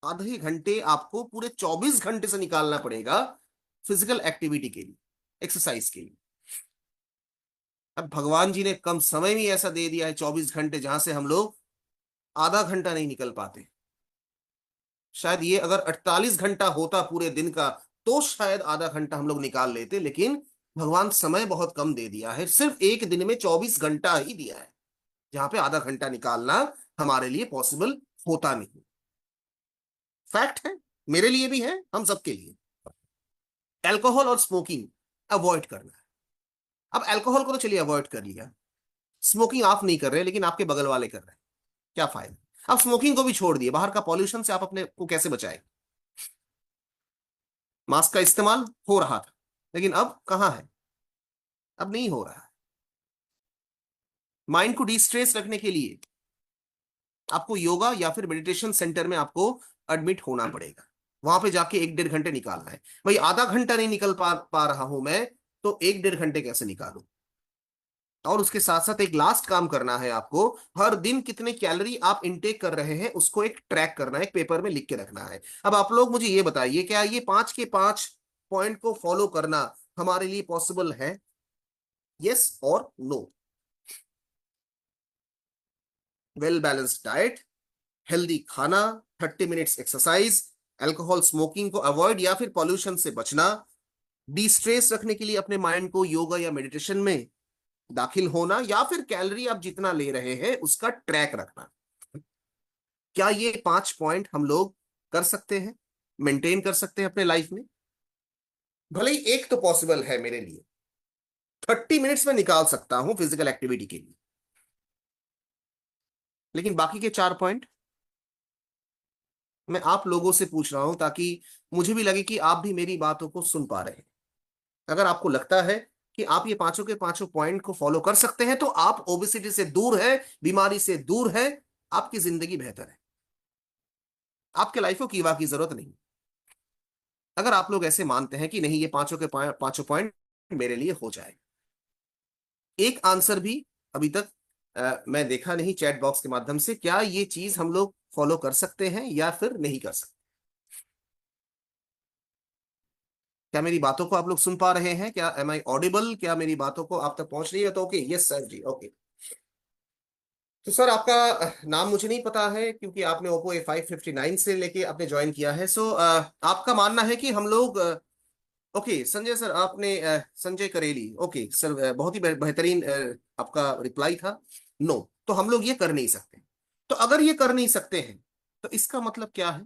आधे घंटे आपको पूरे 24 घंटे से निकालना पड़ेगा फिजिकल एक्टिविटी के लिए, एक्सरसाइज के लिए। अब भगवान जी ने कम समय में ऐसा दे दिया है 24 घंटे, जहां से हम लोग आधा घंटा नहीं निकल पाते। शायद ये अगर 48 घंटा होता पूरे दिन का तो शायद आधा घंटा हम लोग निकाल लेते, लेकिन भगवान समय बहुत कम दे दिया है, सिर्फ एक दिन में 24 घंटा ही दिया है, जहां पे आधा घंटा निकालना हमारे लिए पॉसिबल होता नहीं। फैक्ट है, मेरे लिए भी है, हम सबके लिए। अल्कोहल और स्मोकिंग अवॉइड करना है। अब अल्कोहल को तो चलिए अवॉइड कर लिया, स्मोकिंग आप नहीं कर रहे लेकिन आपके बगल वाले कर रहे हैं, क्या फायदा। अब स्मोकिंग को भी छोड़ दिए, बाहर का पॉल्यूशन से आप अपने को कैसे बचाए। मास्क का इस्तेमाल हो रहा था, लेकिन अब कहां है, अब नहीं हो रहा है। माइंड को डिस्ट्रेस रखने के लिए आपको योगा या फिर मेडिटेशन सेंटर में आपको एडमिट होना पड़ेगा, वहां पे जाके 1 1.5 घंटे निकालना है। भाई आधा घंटा नहीं निकल पा रहा हूं मैं, तो 1 1.5 घंटे कैसे निकालूं। और उसके साथ साथ एक लास्ट काम करना है आपको, हर दिन कितने कैलोरी आप इनटेक कर रहे हैं उसको एक ट्रैक करना है, एक पेपर में लिख के रखना है। अब आप लोग मुझे ये बताइए, क्या ये 5 के 5 पॉइंट को फॉलो करना हमारे लिए पॉसिबल है? यस और no? Well balanced diet, healthy खाना, 30 मिनट्स एक्सरसाइज, अल्कोहल स्मोकिंग को अवॉइड या फिर पॉल्यूशन से बचना, डिस्ट्रेस रखने के लिए अपने माइंड को योगा या मेडिटेशन में दाखिल होना, या फिर कैलोरी आप जितना ले रहे हैं उसका ट्रैक रखना। क्या ये 5 पॉइंट हम लोग कर सकते हैं, मेंटेन कर सकते हैं अपने लाइफ में? भले ही एक तो पॉसिबल है मेरे लिए, 30 मिनट्स में निकाल सकता हूं फिजिकल एक्टिविटी के लिए, लेकिन बाकी के 4 पॉइंट मैं आप लोगों से पूछ रहा हूं ताकि मुझे भी लगे कि आप भी मेरी बातों को सुन पा रहे हैं। अगर आपको लगता है कि आप ये 5 के 5 पॉइंट को फॉलो कर सकते हैं तो आप ओबेसिटी से दूर है, बीमारी से दूर है, आपकी जिंदगी बेहतर है, आपके लाइफ को कीवा की जरूरत नहीं। अगर आप लोग ऐसे मानते हैं कि नहीं ये 5 के 5 पॉइंट मेरे लिए हो जाए, एक आंसर भी अभी तक मैं देखा नहीं चैट बॉक्स के माध्यम से, क्या ये चीज हम लोग फॉलो कर सकते हैं या फिर नहीं कर सकते? क्या मेरी बातों को आप लोग सुन पा रहे हैं? क्या एम आई ऑडिबल? क्या मेरी बातों को आप तक पहुंच रही है? तो ओके, यस सर जी, ओके। तो सर आपका नाम मुझे नहीं पता है, क्योंकि आपने ओप्पो A559 से लेके आपने ज्वाइन किया है। सो आपका मानना है कि हम लोग ओके संजय सर, आपने संजय करेली, ओके सर, बहुत ही बेहतरीन आपका रिप्लाई था। नो, तो हम लोग ये कर नहीं सकते। तो अगर ये कर नहीं सकते हैं तो इसका मतलब क्या है?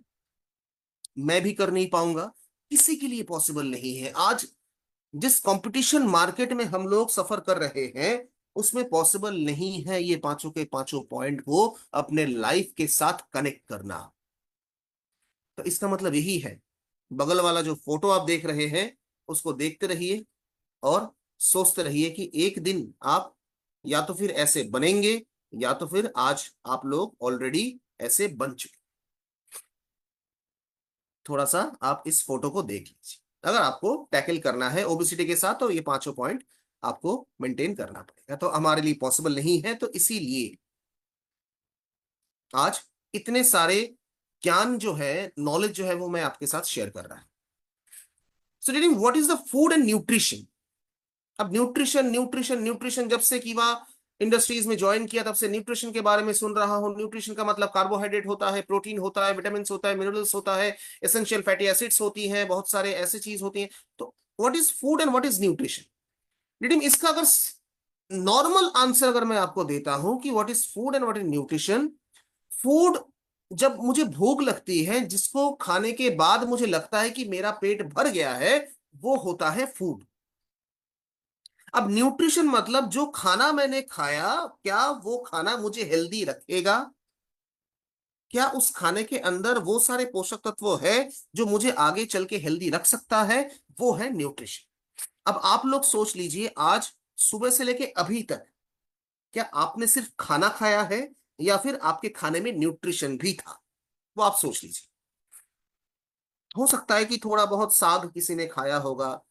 मैं भी कर नहीं पाऊंगा, किसी के लिए पॉसिबल नहीं है। आज जिस कंपटीशन मार्केट में हम लोग सफर कर रहे हैं उसमें पॉसिबल नहीं है ये पांचों के पांचों पॉइंट को अपने लाइफ के साथ कनेक्ट करना। तो इसका मतलब यही है, बगल वाला जो फोटो आप देख रहे हैं उसको देखते रहिए और सोचते रहिए कि एक दिन आप या तो फिर ऐसे बनेंगे, या तो फिर आज आप लोग ऑलरेडी ऐसे बन चुके। थोड़ा सा आप इस फोटो को देख लीजिए। अगर आपको टैकल करना है ओबेसिटी के साथ तो ये पांचों पॉइंट आपको मेंटेन करना पड़ेगा। तो हमारे लिए पॉसिबल नहीं है, तो इसीलिए आज इतने सारे ज्ञान जो है, नॉलेज जो है, वो मैं आपके साथ शेयर कर रहा हूं। सो डीडिंग what is the food and nutrition. अब न्यूट्रिशन न्यूट्रिशन न्यूट्रिशन, जब से कि वह इंडस्ट्रीज में ज्वाइन किया तब से न्यूट्रिशन के बारे में सुन रहा हूं। न्यूट्रिशन का मतलब कार्बोहाइड्रेट होता है, प्रोटीन होता है, विटामिन होता है, मिनरल्स होता है, एसेंशियल फैटी एसिड्स होती हैं, बहुत सारे ऐसे चीज होती हैं। तो what is food and what is nutrition? लेकिन इसका अगर नॉर्मल आंसर अगर मैं आपको देता हूं कि what is food and what is nutrition. Food, जब मुझे भूख लगती है, जिसको खाने के बाद मुझे लगता है कि मेरा पेट भर गया है, वो होता है फूड। अब न्यूट्रिशन मतलब जो खाना मैंने खाया, क्या वो खाना मुझे हेल्दी रखेगा? क्या उस खाने के अंदर वो सारे पोषक तत्व है जो मुझे आगे चल के हेल्दी रख सकता है? वो है न्यूट्रिशन। अब आप लोग सोच लीजिए, आज सुबह से लेके अभी तक क्या आपने सिर्फ खाना खाया है, या फिर आपके खाने में न्यूट्रिशन भी था? वो आप सोच लीजिए। हो सकता है कि थोड़ा बहुत साग किसी ने खाया होगा,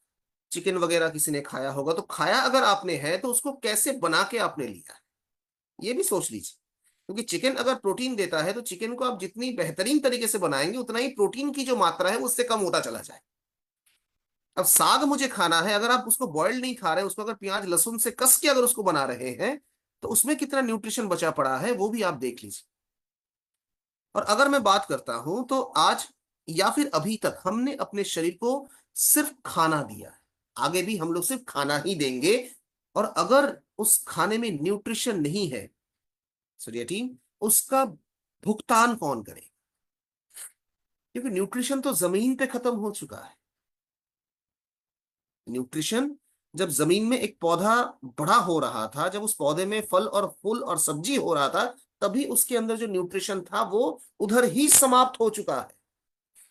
चिकन वगैरह किसी ने खाया होगा। तो खाया अगर आपने है तो उसको कैसे बना के आपने लिया, ये भी सोच लीजिए। क्योंकि चिकन अगर प्रोटीन देता है तो चिकन को आप जितनी बेहतरीन तरीके से बनाएंगे उतना ही प्रोटीन की जो मात्रा है उससे कम होता चला जाए। अब साग मुझे खाना है, अगर आप उसको बॉइल्ड नहीं खा रहे हैं, उसको अगर प्याज लहसुन से कस के अगर उसको बना रहे हैं, तो उसमें कितना न्यूट्रिशन बचा पड़ा है वो भी आप देख लीजिए। और अगर मैं बात करता हूं तो आज या फिर अभी तक हमने अपने शरीर को सिर्फ खाना दिया है, आगे भी हम लोग सिर्फ खाना ही देंगे। और अगर उस खाने में न्यूट्रिशन नहीं है, सूर्य टीम, उसका भुगतान कौन करे? क्योंकि न्यूट्रिशन तो जमीन पे खत्म हो चुका है। न्यूट्रिशन, जब जमीन में एक पौधा बड़ा हो रहा था, जब उस पौधे में फल और फूल और सब्जी हो रहा था, तभी उसके अंदर जो न्यूट्रिशन था वो उधर ही समाप्त हो चुका है।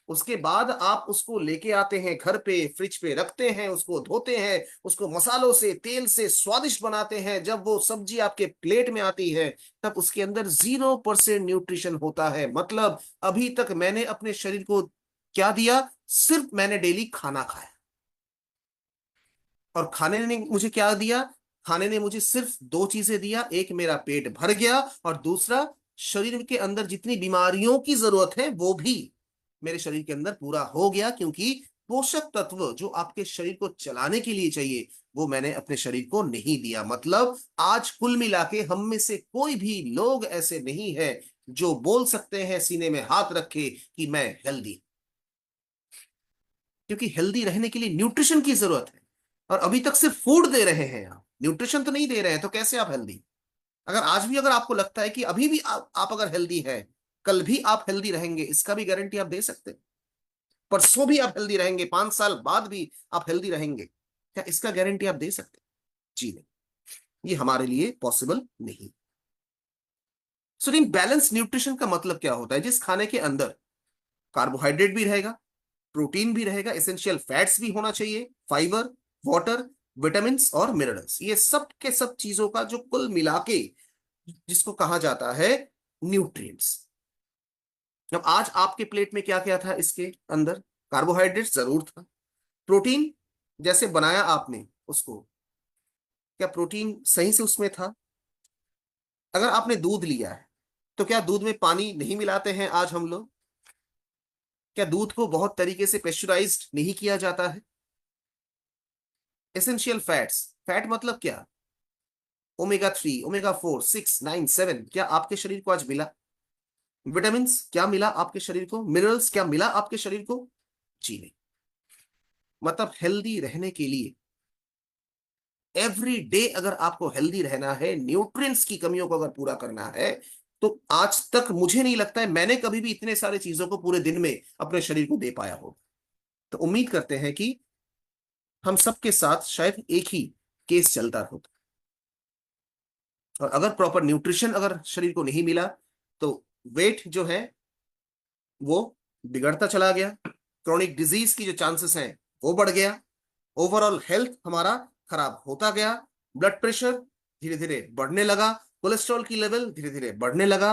उसके बाद आप उसको लेके आते हैं घर पे, फ्रिज पे रखते हैं, उसको धोते हैं, उसको मसालों से तेल से स्वादिष्ट बनाते हैं। जब वो सब्जी आपके प्लेट में आती है तब उसके अंदर 0% न्यूट्रिशन होता है। मतलब अभी तक मैंने अपने शरीर को क्या दिया? सिर्फ मैंने डेली खाना खाया। और खाने ने मुझे क्या दिया? खाने ने मुझे सिर्फ दो चीजें दिया, एक मेरा पेट भर गया, और दूसरा शरीर के अंदर जितनी बीमारियों की जरूरत है वो भी मेरे शरीर के अंदर पूरा हो गया। क्योंकि पोषक तत्व जो आपके शरीर को चलाने के लिए चाहिए वो मैंने अपने शरीर को नहीं दिया। मतलब आज कुल मिला के हम में से कोई भी लोग ऐसे नहीं है जो बोल सकते हैं सीने में हाथ रखे कि मैं हेल्दी। क्योंकि हेल्दी रहने के लिए न्यूट्रिशन की जरूरत है। और अभी तक सिर्फ फूड दे रहे हैं, आप न्यूट्रिशन तो नहीं दे रहे हैं, तो कैसे आप हेल्दी? अगर आज भी अगर आपको लगता है कि अभी भी आप अगर हेल्दी है, कल भी आप हेल्दी रहेंगे, इसका भी गारंटी आप दे सकते हैं? परसों भी आप हेल्दी रहेंगे, 5 साल बाद भी आप हेल्दी रहेंगे, क्या इसका गारंटी आप दे सकते हैं? जी नहीं, ये हमारे लिए पॉसिबल नहीं। सो इन बैलेंस न्यूट्रिशन का मतलब क्या होता है? जिस खाने के अंदर कार्बोहाइड्रेट भी रहेगा, प्रोटीन भी रहेगा, एसेंशियल फैट्स भी होना चाहिए, फाइबर, वाटर, विटामिन और मिनरल्स, ये सब के सब चीजों का जो कुल मिला के जिसको कहा जाता है न्यूट्रिएंट्स। अब आज आपके प्लेट में क्या क्या था? इसके अंदर कार्बोहाइड्रेट जरूर था, प्रोटीन जैसे बनाया आपने उसको, क्या प्रोटीन सही से उसमें था? अगर आपने दूध लिया है तो क्या दूध में पानी नहीं मिलाते हैं आज हम लोग? क्या दूध को बहुत तरीके से प्रेशराइज्ड नहीं किया जाता है? एसेंशियल फैट्स, फैट मतलब क्या? ओमेगा 3, ओमेगा 4, 6, 9, 7 क्या आपके शरीर को आज मिला? विटामिन क्या मिला आपके शरीर को? मिनरल्स क्या मिला आपके शरीर को? जी नहीं। मतलब हेल्दी रहने के लिए एवरी डे अगर आपको हेल्दी रहना है, न्यूट्रिएंट्स की कमियों को अगर पूरा करना है, तो आज तक मुझे नहीं लगता है मैंने कभी भी इतने सारे चीजों को पूरे दिन में अपने शरीर को दे पाया हो। तो उम्मीद करते हैं कि हम सबके साथ शायद एक ही केस चलता होता। और अगर प्रॉपर न्यूट्रिशन अगर शरीर को नहीं मिला, तो वेट जो है वो बिगड़ता चला गया, क्रॉनिक डिजीज की जो चांसेस हैं वो बढ़ गया, ओवरऑल हेल्थ हमारा खराब होता गया, ब्लड प्रेशर धीरे धीरे बढ़ने लगा, कोलेस्ट्रॉल की लेवल धीरे धीरे बढ़ने लगा,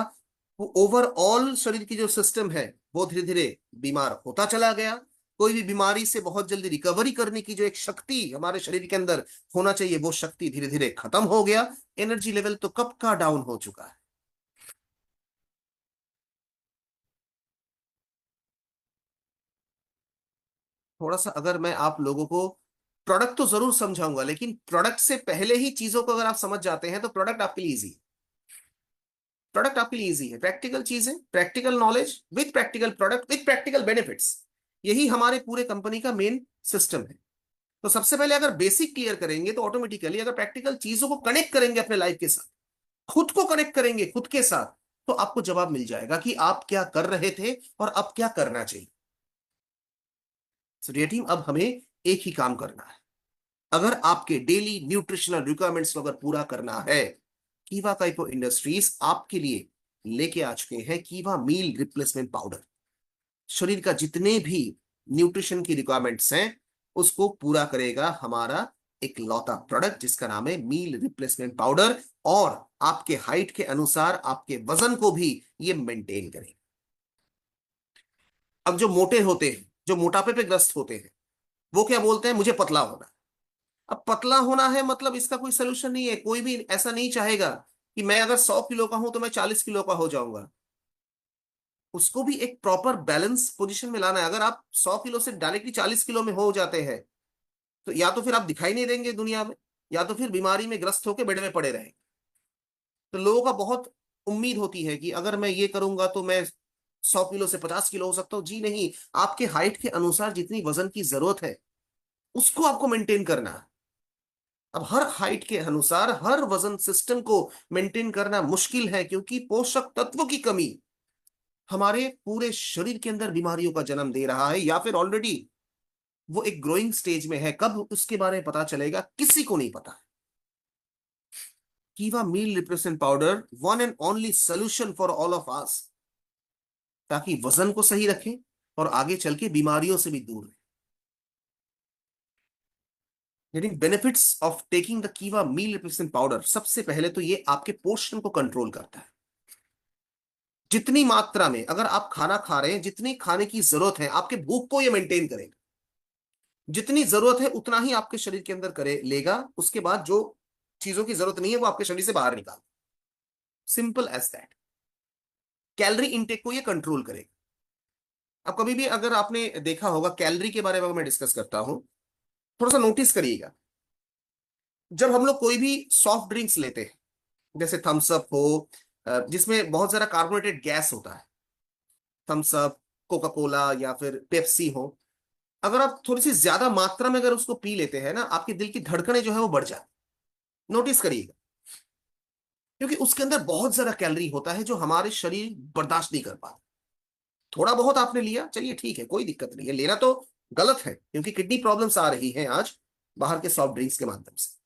वो ओवरऑल शरीर की जो सिस्टम है वो धीरे धीरे बीमार होता चला गया। कोई भी बीमारी से बहुत जल्दी रिकवरी करने की जो एक शक्ति हमारे शरीर के अंदर होना चाहिए, वो शक्ति धीरे धीरे खत्म हो गया। एनर्जी लेवल तो कब का डाउन हो चुका है। थोड़ा सा अगर मैं आप लोगों को प्रोडक्ट तो जरूर समझाऊंगा, लेकिन प्रोडक्ट से पहले ही चीजों को अगर आप समझ जाते हैं तो प्रोडक्ट आपके लिए इजी। प्रोडक्ट आपके लिए इजी है, प्रैक्टिकल चीजें, practical knowledge with practical product with practical benefits, यही हमारे पूरे कंपनी का मेन सिस्टम है। तो सबसे पहले अगर बेसिक क्लियर करेंगे तो ऑटोमेटिकली अगर प्रैक्टिकल चीजों को कनेक्ट करेंगे अपने लाइफ के साथ, खुद को कनेक्ट करेंगे खुद के साथ, तो आपको जवाब मिल जाएगा कि आप क्या कर रहे थे और अब क्या करना चाहिए। सो डियर टीम, अब हमें एक ही काम करना है। अगर आपके डेली न्यूट्रिशनल रिक्वायरमेंट्स को अगर पूरा करना है, कीवा काइपो इंडस्ट्रीज आपके लिए लेके आ चुके हैं कीवा मील रिप्लेसमेंट पाउडर। शरीर का जितने भी न्यूट्रिशन की रिक्वायरमेंट्स हैं उसको पूरा करेगा हमारा एक लौता प्रोडक्ट जिसका नाम है मील रिप्लेसमेंट पाउडर, और आपके हाइट के अनुसार आपके वजन को भी ये मेंटेन करेगा। अब जो मोटे होते हैं, जो मोटापे पे ग्रस्त होते हैं, वो क्या बोलते हैं, मुझे पतला होना है। अब पतला होना है मतलब इसका कोई सोल्यूशन नहीं है। कोई भी ऐसा नहीं चाहेगा कि मैं अगर 100 किलो का हूं तो मैं 40 किलो का हो जाऊंगा। उसको भी एक प्रॉपर बैलेंस पोजीशन में लाना है। अगर आप 100 किलो से डायरेक्टली 40 किलो में हो जाते हैं, तो या तो फिर आप दिखाई नहीं देंगे दुनिया में, या तो फिर बीमारी में ग्रस्त होकर बेड में पड़े रहेंगे। तो लोगों का बहुत उम्मीद होती है कि अगर मैं ये करूंगा तो मैं 100 किलो से 50 किलो हो सकता हूँ। जी नहीं, आपके हाइट के अनुसार जितनी वजन की जरूरत है उसको आपको मेंटेन करना है। अब हर हाइट के अनुसार हर वजन सिस्टम को मेंटेन करना मुश्किल है, क्योंकि पोषक तत्वों की कमी हमारे पूरे शरीर के अंदर बीमारियों का जन्म दे रहा है, या फिर ऑलरेडी वो एक ग्रोइंग स्टेज में है। कब उसके बारे में पता चलेगा किसी को नहीं पता। Keva meal replacement powder one and only solution for all of us, ताकि वजन को सही रखें और आगे चल के बीमारियों से भी दूर रहे। लेकिन बेनिफिट्स ऑफ टेकिंग द कीवा मील रिप्लेसमेंट पाउडर, सबसे पहले तो ये आपके पोषण को कंट्रोल करता है। जितनी मात्रा में अगर आप खाना खा रहे हैं, जितनी खाने की जरूरत है, आपके भूख को ये मेंटेन करेगा। जितनी जरूरत है उतना ही आपके शरीर के अंदर करे लेगा। उसके बाद जो चीजों की जरूरत नहीं है वो आपके शरीर से बाहर निकाल। Simple as that. Calorie intake को ये कंट्रोल करेगा। अब कभी भी अगर आपने देखा होगा, कैलोरी के बारे में मैं डिस्कस करता हूं, थोड़ा सा नोटिस करिएगा। जब हम लोग कोई भी सॉफ्ट ड्रिंक्स लेते हैं, जैसे थम्स अप हो, जिसमें बहुत सारा कार्बोनेटेड गैस होता है, थम्स अप, कोका कोला या फिर पेप्सी हो, अगर आप थोड़ी सी ज्यादा मात्रा में अगर उसको पी लेते हैं ना, आपके दिल की धड़कनें जो है वो बढ़ जाती। नोटिस करिएगा, क्योंकि उसके अंदर बहुत ज्यादा कैलोरी होता है जो हमारे शरीर बर्दाश्त नहीं कर पाता। थोड़ा बहुत आपने लिया, चलिए ठीक है, कोई दिक्कत नहीं है, लेना तो गलत है, क्योंकि किडनी प्रॉब्लम्स आ रही हैं आज बाहर के सॉफ्ट ड्रिंक्स के माध्यम से।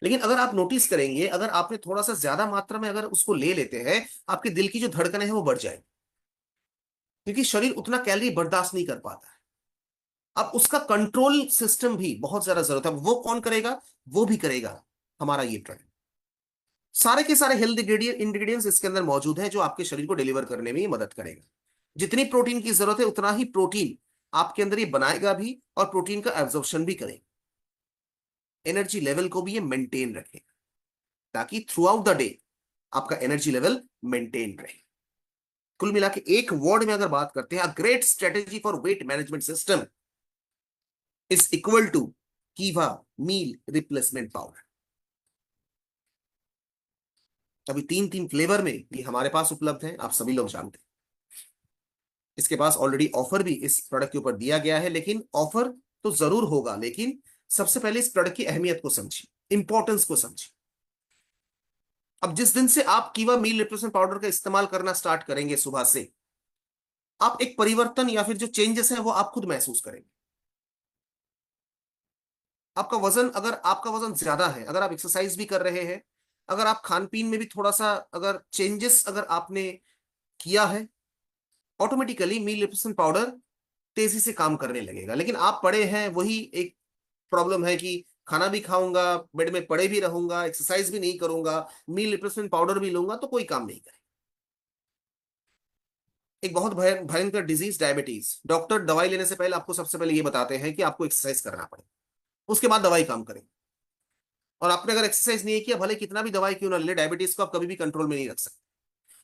लेकिन अगर आप नोटिस करेंगे, अगर आपने थोड़ा सा ज्यादा मात्रा में अगर उसको ले लेते हैं, आपके दिल की जो धड़कनें हैं वो बढ़ जाएगी, क्योंकि शरीर उतना कैलोरी बर्दाश्त नहीं कर पाता है। अब उसका कंट्रोल सिस्टम भी बहुत ज्यादा जरूरत है। वो कौन करेगा? वो भी करेगा हमारा ये प्रोडक्ट। सारे के सारे हेल्थ इंग्रेडिएंट्स इसके अंदर मौजूद हैं जो आपके शरीर को डिलीवर करने में ही मदद करेगा। जितनी प्रोटीन की जरूरत है उतना ही प्रोटीन आपके अंदर ये बनाएगा भी, और प्रोटीन का एब्जॉर्प्शन भी करेगा। एनर्जी लेवल को भी ये मेंटेन रखेगा, ताकि थ्रू आउट द डे आपका एनर्जी लेवल मेंटेन रहे। कुल मिला के एक वर्ड में अगर बात करते हैं, a great strategy for weight management system is equal to Keva meal replacement powder. अभी 3 फ्लेवर में ये हमारे पास उपलब्ध है, आप सभी लोग जानते हैं। इसके पास ऑलरेडी ऑफर भी इस प्रोडक्ट के ऊपर दिया गया है, लेकिन ऑफर तो जरूर होगा, लेकिन सबसे पहले इस प्रोडक्ट की अहमियत को समझिए, इंपॉर्टेंस को समझिए। अब जिस दिन से आप कीवा मील रिप्लेसमेंट पाउडर का इस्तेमाल करना स्टार्ट करेंगे सुबह से, आप एक परिवर्तन या फिर जो चेंजेस है वो आप खुद महसूस करेंगे। आपका वजन, अगर आपका वजन ज्यादा है, अगर आप एक्सरसाइज भी कर रहे हैं, अगर आप खान पीन में भी थोड़ा सा अगर चेंजेस अगर आपने किया है, ऑटोमेटिकली मील रिप्लेसमेंट पाउडर तेजी से काम करने लगेगा। लेकिन आप पड़े हैं, वही एक प्रॉब्लम है कि खाना भी खाऊंगा, बेड में पड़े भी रहूंगा, एक्सरसाइज भी नहीं करूंगा, मील रिप्लेसमेंट पाउडर भी लूंगा तो कोई काम नहीं करेगा। एक बहुत भयंकर डिजीज डायबिटीज, डॉक्टर दवाई लेने से पहले आपको सबसे पहले ये बताते हैं कि आपको एक्सरसाइज करना पड़ेगा, उसके बाद दवाई काम करेगी। और आपने अगर एक्सरसाइज नहीं किया, भले कितना भी दवाई क्यों ना ले, डायबिटीज को आप कभी भी कंट्रोल में नहीं रख सकते।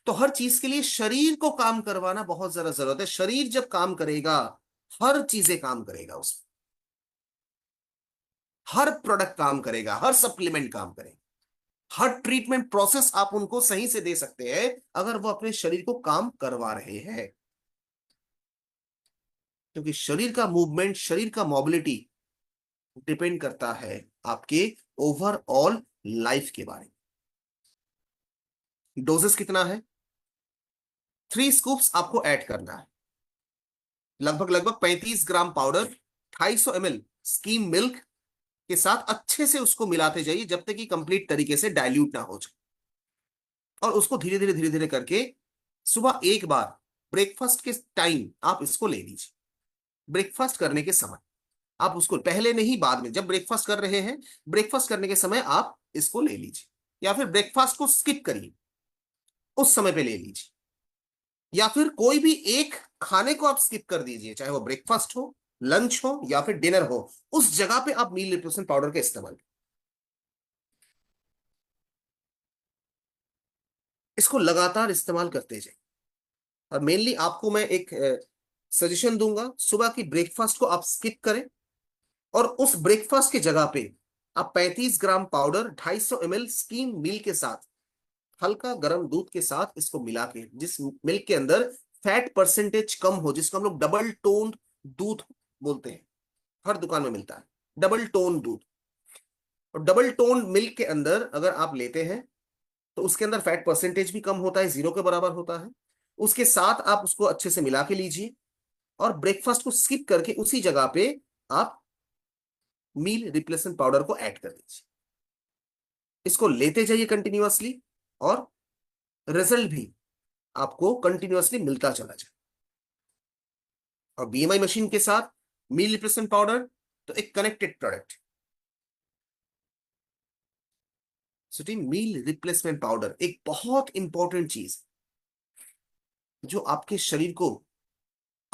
तो हर चीज के लिए शरीर को काम करवाना बहुत ज्यादा जरूरत है। शरीर जब काम करेगा, हर चीजें काम करेगा, उसमें हर प्रोडक्ट काम करेगा, हर सप्लीमेंट काम करेगा, हर ट्रीटमेंट प्रोसेस आप उनको सही से दे सकते हैं अगर वो अपने शरीर को काम करवा रहे हैं। क्योंकि शरीर का मूवमेंट, शरीर का मोबिलिटी डिपेंड करता है आपके ओवरऑल लाइफ के बारे में। डोजेस कितना है? 3 स्कूप्स आपको ऐड करना है, लगभग लगभग 35 ग्राम पाउडर, 250 ml स्कीम मिल्क के साथ अच्छे से उसको मिलाते जाइए जब तक कि कंप्लीट तरीके से डाइल्यूट ना हो जाए। और उसको धीरे धीरे करके सुबह एक बार ब्रेकफास्ट के टाइम आप इसको ले लीजिए। ब्रेकफास्ट करने के समय आप उसको, पहले नहीं बाद में, जब ब्रेकफास्ट कर रहे हैं, ब्रेकफास्ट करने के समय आप इसको ले लीजिए, या फिर ब्रेकफास्ट को स्किप करिए, उस समय पे ले लीजिए, या फिर कोई भी एक खाने को आप स्किप कर दीजिए, चाहे वो ब्रेकफास्ट हो, लंच हो या फिर डिनर हो, उस जगह पे आप मील रिप्लेसमेंट पाउडर का इस्तेमाल करें। इसको लगातार इस्तेमाल करते जाए। और मेनली आपको मैं एक सजेशन दूंगा, सुबह की ब्रेकफास्ट को आप स्किप करें, और उस ब्रेकफास्ट की जगह पे आप 35 ग्राम पाउडर 250 ml स्कीम मिल्क के साथ, हल्का गर्म दूध के साथ इसको मिला के, जिस मिल्क के अंदर फैट परसेंटेज कम हो, जिसको हम लोग डबल टोन दूध बोलते हैं, हर दुकान में मिलता है डबल टोन दूध। और डबल टोन मिल्क के अंदर अगर आप लेते हैं तो उसके अंदर फैट परसेंटेज भी कम होता है, 0 के बराबर होता है। उसके साथ आप उसको अच्छे से मिला के लीजिए, और ब्रेकफास्ट को स्किप करके उसी जगह पे आप मील रिप्लेसमेंट पाउडर को ऐड कर दीजिए। इसको लेते जाइए कंटिन्यूअसली, और रिजल्ट भी आपको कंटिन्यूअसली मिलता चला जाए। और बीएमआई मशीन के साथ मील रिप्लेसमेंट पाउडर तो एक connected product. City meal replacement powder एक बहुत इंपॉर्टेंट चीज जो आपके शरीर को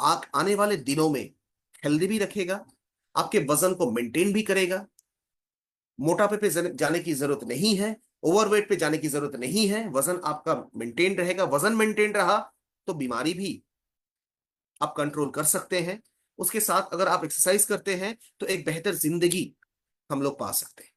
आने वाले दिनों में हेल्दी भी रखेगा, आपके वजन को मेंटेन भी करेगा। मोटापे पे जाने की जरूरत नहीं है, ओवरवेट पे जाने की जरूरत नहीं है, वजन आपका मेंटेन रहेगा। वजन मेंटेन रहा तो बीमारी भी आप कंट्रोल कर सकते हैं। उसके साथ अगर आप एक्सरसाइज करते हैं तो एक बेहतर जिंदगी हम लोग पा सकते हैं।